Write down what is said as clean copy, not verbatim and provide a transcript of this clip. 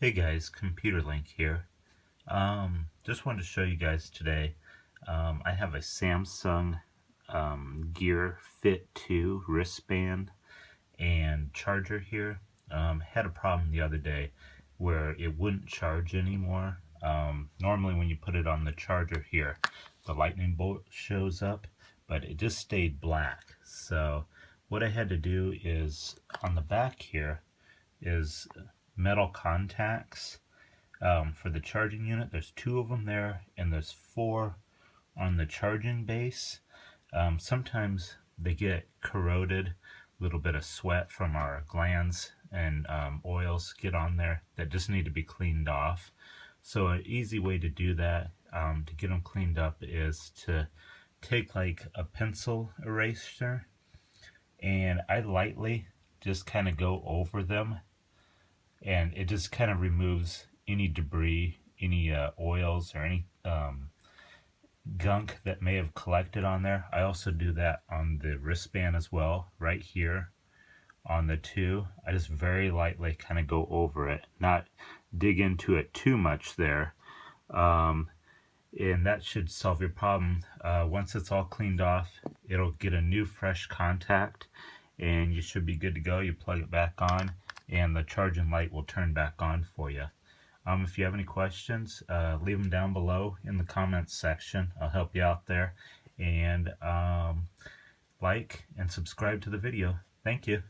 Hey guys, Computer Link here. Just wanted to show you guys today. I have a Samsung Gear Fit2 wristband and charger here. Had a problem the other day where it wouldn't charge anymore. Normally when you put it on the charger here, the lightning bolt shows up, but it just stayed black. So what I had to do is on the back here is metal contacts for the charging unit. There's two of them there, and there's four on the charging base. Sometimes they get corroded, a little bit of sweat from our glands and oils get on there that just need to be cleaned off. So an easy way to do that, to get them cleaned up, is to take like a pencil eraser, and I lightly just kind of go over them, and it just kind of removes any debris, any oils or any gunk that may have collected on there. I also do that on the wristband as well, right here on the two. I just very lightly kind of go over it, not dig into it too much there. And that should solve your problem. Once it's all cleaned off, it'll get a new fresh contact and you should be good to go. You plug it back on and the charging light will turn back on for you. If you have any questions, leave them down below in the comments section. I'll help you out there. And like and subscribe to the video. Thank you.